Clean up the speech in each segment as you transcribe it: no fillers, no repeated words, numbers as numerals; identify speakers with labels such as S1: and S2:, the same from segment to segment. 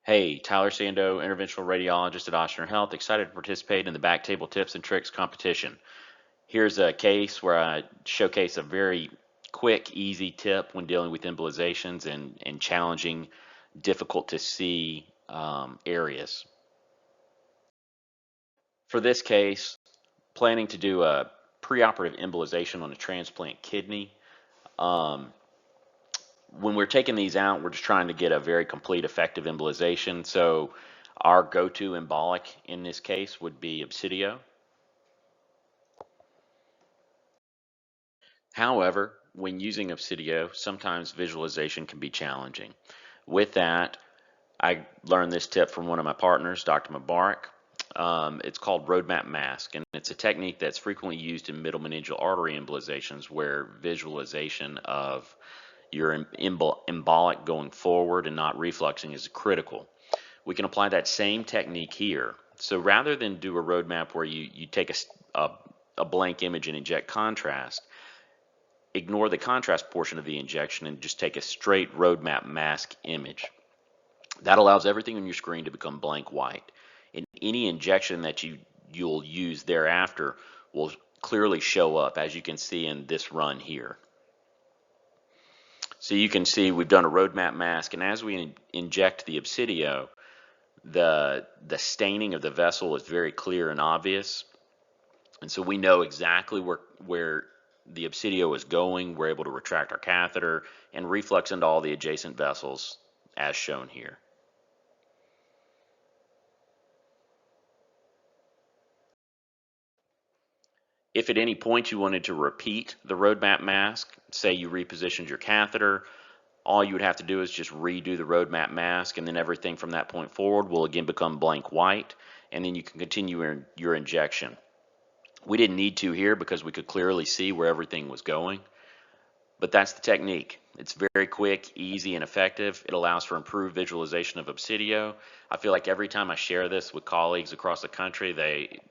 S1: Hey, Tyler Sandow, interventional radiologist at Oshner Health, excited to participate in the BackTable Tips and Tricks competition. Here's a case where I showcase a very quick, easy tip when dealing with embolizations and challenging, difficult to see areas. For this case, planning to do a preoperative embolization on a transplant kidney. Um, when we're taking these out, we're just trying to get a very complete, effective embolization. So our go-to embolic in this case would be Obsidio. However, when using Obsidio, sometimes visualization can be challenging. With that, I learned this tip from one of my partners, Dr. Mubarak. It's called roadmap mask, and it's a technique that's frequently used in middle meningeal artery embolizations where visualization of your embolic going forward and not refluxing is critical. We can apply that same technique here. So rather than do a roadmap where you take a blank image and inject contrast, ignore the contrast portion of the injection and just take a straight roadmap mask image. That allows everything on your screen to become blank white. And any injection that you'll use thereafter will clearly show up, as you can see in this run here. So you can see we've done a roadmap mask, and as we inject the Obsidio, the staining of the vessel is very clear and obvious. And so we know exactly where the Obsidio is going. We're able to retract our catheter and reflux into all the adjacent vessels as shown here. If at any point you wanted to repeat the roadmap mask, say you repositioned your catheter, all you would have to do is just redo the roadmap mask, and then everything from that point forward will again become blank white, and then you can continue your injection. We didn't need to here because we could clearly see where everything was going, but that's the technique. It's very quick, easy, and effective. It allows for improved visualization of Obsidio. I feel like every time I share this with colleagues across the country,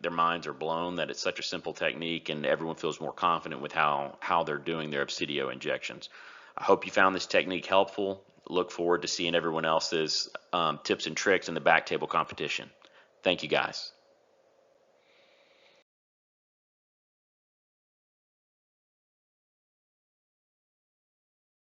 S1: their minds are blown that it's such a simple technique, and everyone feels more confident with how they're doing their Obsidio injections. I hope you found this technique helpful. Look forward to seeing everyone else's tips and tricks in the BackTable competition. Thank you, guys.